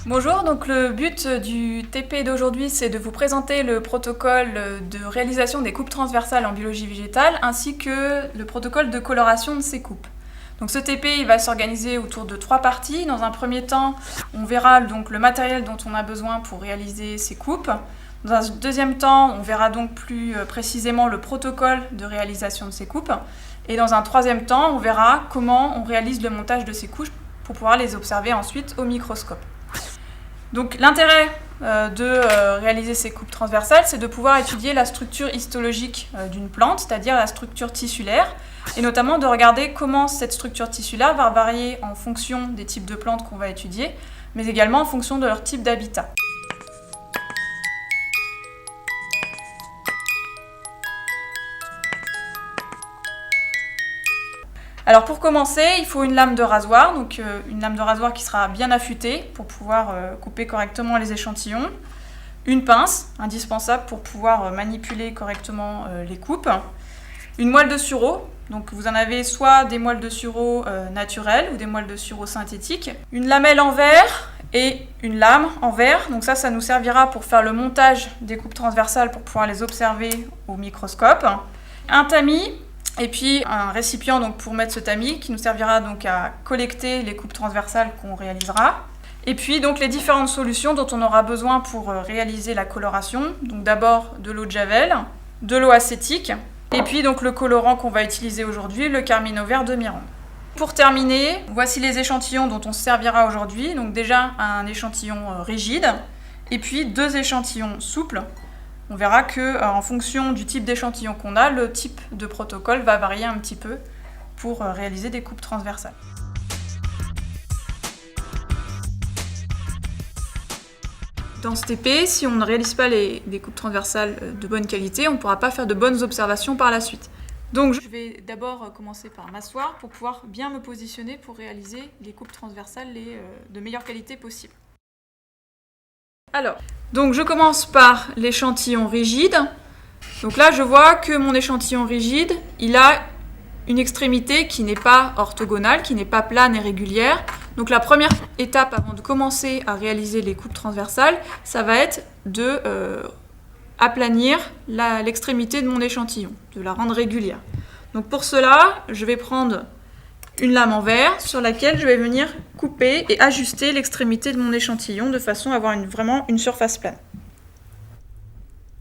Bonjour, donc le but du TP d'aujourd'hui, c'est de vous présenter le protocole de réalisation des coupes transversales en biologie végétale, ainsi que le protocole de coloration de ces coupes. Donc ce TP, il va s'organiser autour de 3 parties. Dans un premier temps, on verra donc le matériel dont on a besoin pour réaliser ces coupes. Dans un deuxième temps, on verra donc plus précisément le protocole de réalisation de ces coupes. Et dans un troisième temps, on verra comment on réalise le montage de ces couches pour pouvoir les observer ensuite au microscope. Donc l'intérêt de réaliser ces coupes transversales, c'est de pouvoir étudier la structure histologique d'une plante, c'est-à-dire la structure tissulaire, et notamment de regarder comment cette structure tissulaire va varier en fonction des types de plantes qu'on va étudier, mais également en fonction de leur type d'habitat. Alors pour commencer, il faut une lame de rasoir, donc une lame de rasoir qui sera bien affûtée pour pouvoir couper correctement les échantillons, une pince, indispensable pour pouvoir manipuler correctement les coupes, une moelle de sureau, donc vous en avez soit des moelles de sureau naturelles ou des moelles de sureau synthétiques, une lamelle en verre et une lame en verre, donc ça nous servira pour faire le montage des coupes transversales pour pouvoir les observer au microscope, un tamis, et puis un récipient donc, pour mettre ce tamis qui nous servira donc à collecter les coupes transversales qu'on réalisera. Et puis donc les différentes solutions dont on aura besoin pour réaliser la coloration. Donc d'abord de l'eau de javel, de l'eau acétique, et puis donc le colorant qu'on va utiliser aujourd'hui, le carmine vert de Mirande. Pour terminer, voici les échantillons dont on se servira aujourd'hui. Donc déjà un échantillon rigide, et puis 2 échantillons souples. On verra qu'en fonction du type d'échantillon qu'on a, le type de protocole va varier un petit peu pour réaliser des coupes transversales. Dans ce TP, si on ne réalise pas des coupes transversales de bonne qualité, on ne pourra pas faire de bonnes observations par la suite. Donc je vais d'abord commencer par m'asseoir pour pouvoir bien me positionner pour réaliser les coupes transversales de meilleure qualité possible. Alors, donc je commence par l'échantillon rigide. Donc là, je vois que mon échantillon rigide, il a une extrémité qui n'est pas orthogonale, qui n'est pas plane et régulière. Donc la première étape avant de commencer à réaliser les coupes transversales, ça va être de aplanir l'extrémité de mon échantillon, de la rendre régulière. Donc pour cela, je vais prendre une lame en verre sur laquelle je vais venir couper et ajuster l'extrémité de mon échantillon de façon à avoir vraiment une surface plane.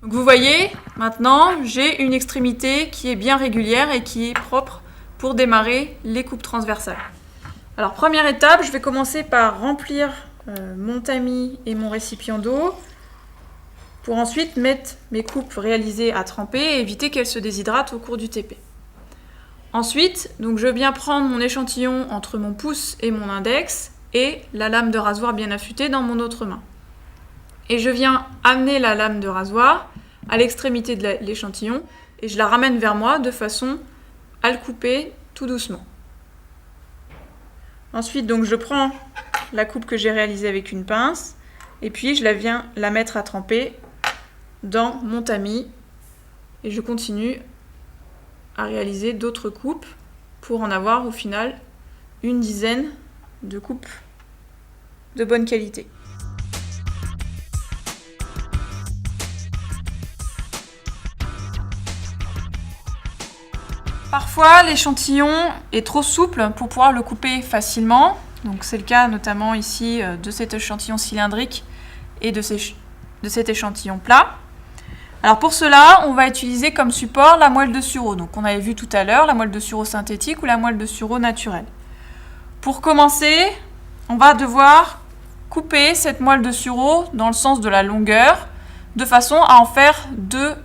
Donc vous voyez, maintenant j'ai une extrémité qui est bien régulière et qui est propre pour démarrer les coupes transversales. Alors première étape, je vais commencer par remplir mon tamis et mon récipient d'eau pour ensuite mettre mes coupes réalisées à tremper et éviter qu'elles se déshydratent au cours du TP. Ensuite, donc je viens prendre mon échantillon entre mon pouce et mon index et la lame de rasoir bien affûtée dans mon autre main. Et je viens amener la lame de rasoir à l'extrémité de l'échantillon et je la ramène vers moi de façon à le couper tout doucement. Ensuite, donc je prends la coupe que j'ai réalisée avec une pince et puis je viens la mettre à tremper dans mon tamis et je continue à réaliser d'autres coupes pour en avoir au final une dizaine de coupes de bonne qualité. Parfois, l'échantillon est trop souple pour pouvoir le couper facilement. Donc c'est le cas notamment ici de cet échantillon cylindrique et de cet échantillon plat. Alors pour cela, on va utiliser comme support la moelle de sureau. Donc on avait vu tout à l'heure la moelle de sureau synthétique ou la moelle de sureau naturelle. Pour commencer, on va devoir couper cette moelle de sureau dans le sens de la longueur, de façon à en faire 2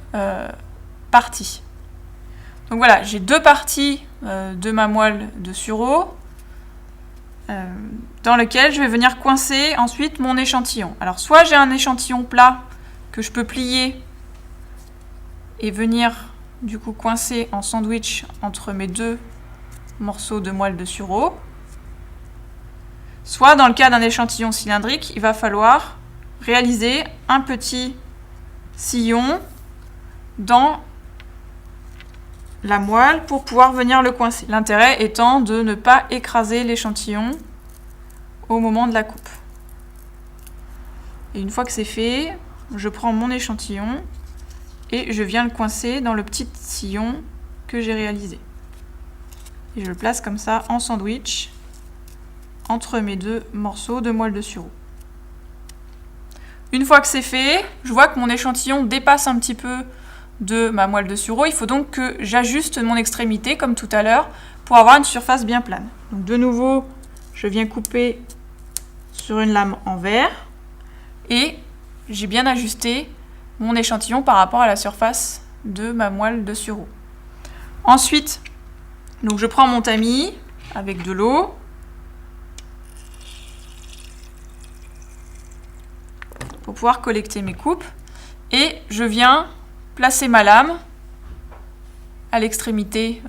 parties. Donc voilà, j'ai 2 parties de ma moelle de sureau dans lesquelles je vais venir coincer ensuite mon échantillon. Alors soit j'ai un échantillon plat que je peux plier et venir du coup coincer en sandwich entre mes 2 morceaux de moelle de sureau. Soit dans le cas d'un échantillon cylindrique, il va falloir réaliser un petit sillon dans la moelle pour pouvoir venir le coincer. L'intérêt étant de ne pas écraser l'échantillon au moment de la coupe. Et une fois que c'est fait, je prends mon échantillon et je viens le coincer dans le petit sillon que j'ai réalisé. Et je le place comme ça en sandwich entre mes deux morceaux de moelle de sureau. Une fois que c'est fait, je vois que mon échantillon dépasse un petit peu de ma moelle de sureau. Il faut donc que j'ajuste mon extrémité comme tout à l'heure pour avoir une surface bien plane. Donc de nouveau, je viens couper sur une lame en verre et j'ai bien ajusté mon échantillon par rapport à la surface de ma moelle de sureau. Ensuite, donc je prends mon tamis avec de l'eau. Pour pouvoir collecter mes coupes. Et je viens placer ma lame à l'extrémité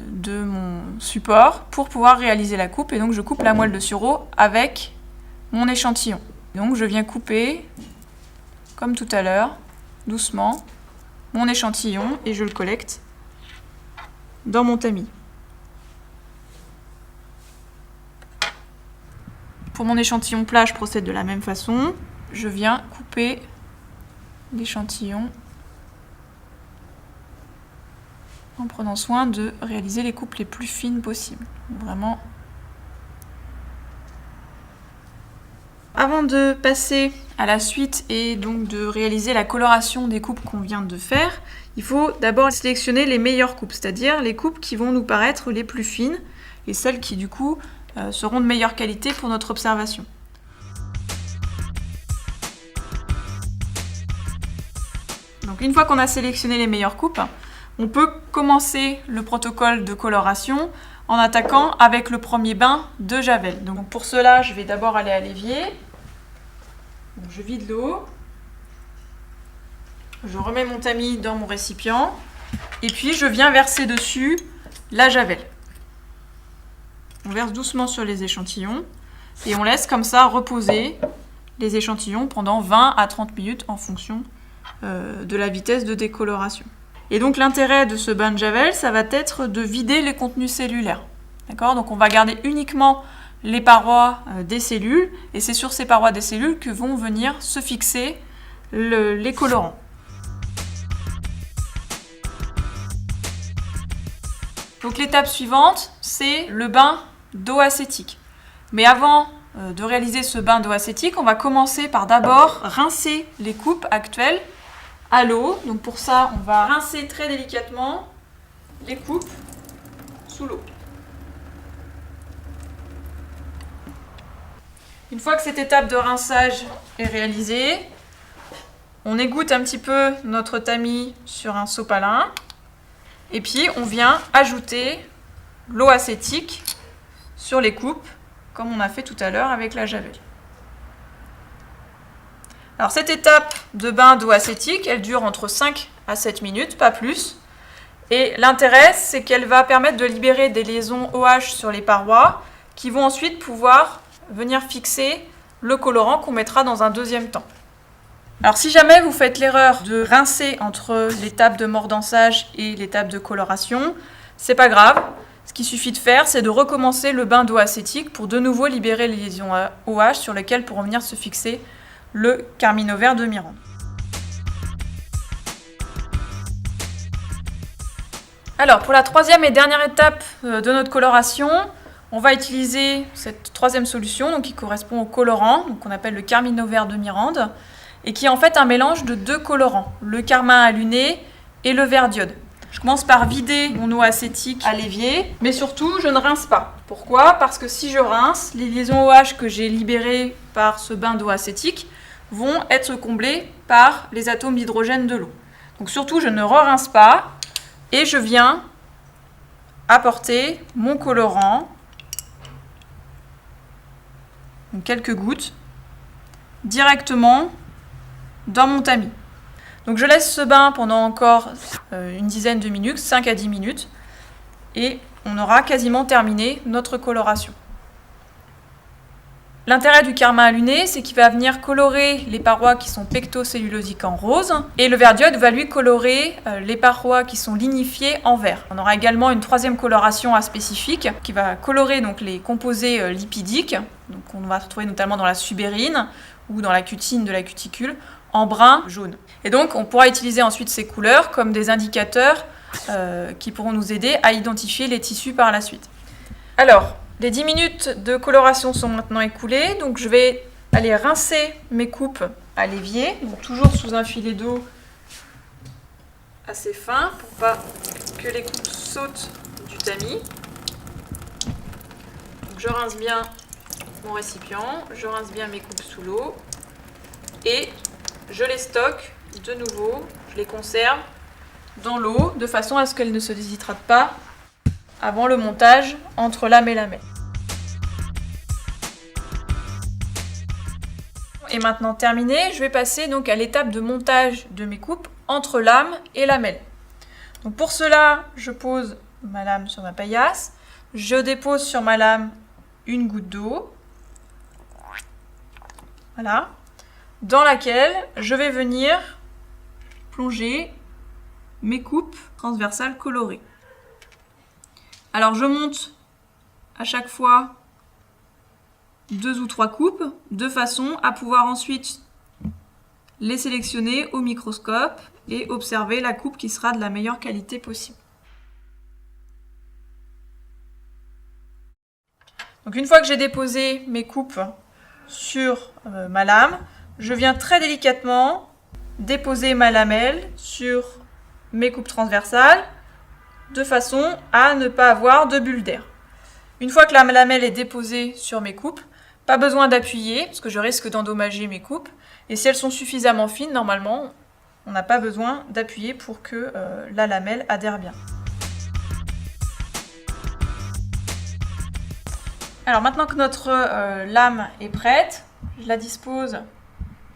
de mon support pour pouvoir réaliser la coupe. Et donc je coupe la moelle de sureau avec mon échantillon. Donc je viens couper, comme tout à l'heure, doucement, mon échantillon et je le collecte dans mon tamis. Pour mon échantillon plat, je procède de la même façon. Je viens couper l'échantillon en prenant soin de réaliser les coupes les plus fines possibles. Vraiment. Avant de passer à la suite et donc de réaliser la coloration des coupes qu'on vient de faire, il faut d'abord sélectionner les meilleures coupes, c'est-à-dire les coupes qui vont nous paraître les plus fines et celles qui du coup seront de meilleure qualité pour notre observation. Donc une fois qu'on a sélectionné les meilleures coupes, on peut commencer le protocole de coloration en attaquant avec le premier bain de javel. Donc pour cela, je vais d'abord aller à l'évier. Je vide l'eau. Je remets mon tamis dans mon récipient. Et puis je viens verser dessus la javel. On verse doucement sur les échantillons. Et on laisse comme ça reposer les échantillons pendant 20 à 30 minutes en fonction de la vitesse de décoloration. Et donc l'intérêt de ce bain de javel, ça va être de vider les contenus cellulaires. D'accord ? Donc on va garder uniquement les parois des cellules, et c'est sur ces parois des cellules que vont venir se fixer les colorants. Donc l'étape suivante, c'est le bain d'eau acétique. Mais avant de réaliser ce bain d'eau acétique, on va commencer par d'abord rincer les coupes actuelles à l'eau. Donc pour ça, on va rincer très délicatement les coupes sous l'eau. Une fois que cette étape de rinçage est réalisée, on égoutte un petit peu notre tamis sur un sopalin et puis on vient ajouter l'eau acétique sur les coupes comme on a fait tout à l'heure avec la javel. Alors cette étape de bain d'eau acétique, elle dure entre 5 à 7 minutes, pas plus. Et l'intérêt, c'est qu'elle va permettre de libérer des liaisons OH sur les parois qui vont ensuite pouvoir venir fixer le colorant qu'on mettra dans un deuxième temps. Alors si jamais vous faites l'erreur de rincer entre l'étape de mordançage et l'étape de coloration, c'est pas grave. Ce qu'il suffit de faire, c'est de recommencer le bain d'eau acétique pour de nouveau libérer les liaisons OH sur lesquelles pourront venir se fixer le carmine vert de Mirande. Alors pour la troisième et dernière étape de notre coloration, on va utiliser cette troisième solution donc qui correspond au colorant, donc qu'on appelle le carmine vert de Mirande, et qui est en fait un mélange de deux colorants, le carmin à luné et le vert d'iode. Je commence par vider mon eau acétique à l'évier, mais surtout je ne rince pas. Pourquoi ? Parce que si je rince, les liaisons OH que j'ai libérées par ce bain d'eau acétique vont être comblés par les atomes d'hydrogène de l'eau. Donc surtout, je ne re-rince pas et je viens apporter mon colorant, donc quelques gouttes, directement dans mon tamis. Donc je laisse ce bain pendant encore une dizaine de minutes, 5 à 10 minutes, et on aura quasiment terminé notre coloration. L'intérêt du carmin luné, c'est qu'il va venir colorer les parois qui sont pectocellulosiques en rose, et le verdiode va lui colorer les parois qui sont lignifiées en vert. On aura également une troisième coloration aspécifique qui va colorer donc les composés lipidiques, donc on va retrouver notamment dans la subérine ou dans la cutine de la cuticule, en brun jaune. Et donc on pourra utiliser ensuite ces couleurs comme des indicateurs qui pourront nous aider à identifier les tissus par la suite. Alors, les 10 minutes de coloration sont maintenant écoulées, donc je vais aller rincer mes coupes à l'évier, donc toujours sous un filet d'eau assez fin pour pas que les coupes sautent du tamis. Donc je rince bien mon récipient, je rince bien mes coupes sous l'eau et je les stocke de nouveau, je les conserve dans l'eau de façon à ce qu'elles ne se déshydratent pas avant le montage entre lame et lamelle. Et maintenant terminé, je vais passer donc à l'étape de montage de mes coupes entre lame et lamelle. Donc pour cela, je pose ma lame sur ma paillasse, je dépose sur ma lame une goutte d'eau, voilà, dans laquelle je vais venir plonger mes coupes transversales colorées. Alors je monte à chaque fois 2 ou 3 coupes de façon à pouvoir ensuite les sélectionner au microscope et observer la coupe qui sera de la meilleure qualité possible. Donc une fois que j'ai déposé mes coupes sur ma lame, je viens très délicatement déposer ma lamelle sur mes coupes transversales de façon à ne pas avoir de bulles d'air. Une fois que la lamelle est déposée sur mes coupes, pas besoin d'appuyer parce que je risque d'endommager mes coupes. Et si elles sont suffisamment fines, normalement, on n'a pas besoin d'appuyer pour que la lamelle adhère bien. Alors maintenant que notre lame est prête, je la dispose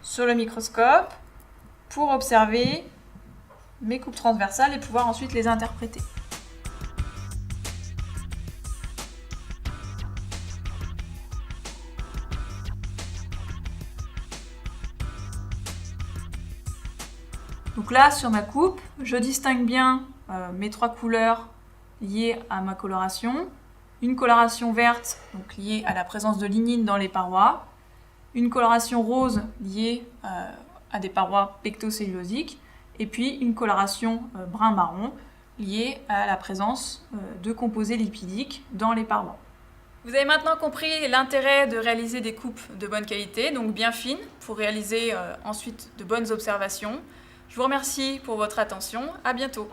sur le microscope pour observer mes coupes transversales et pouvoir ensuite les interpréter. Donc là, sur ma coupe, je distingue bien mes 3 couleurs liées à ma coloration. Une coloration verte, donc liée à la présence de lignine dans les parois. Une coloration rose liée à des parois pectocellulosiques. Et puis une coloration brun-marron liée à la présence de composés lipidiques dans les parois. Vous avez maintenant compris l'intérêt de réaliser des coupes de bonne qualité, donc bien fines, pour réaliser ensuite de bonnes observations. Je vous remercie pour votre attention. À bientôt.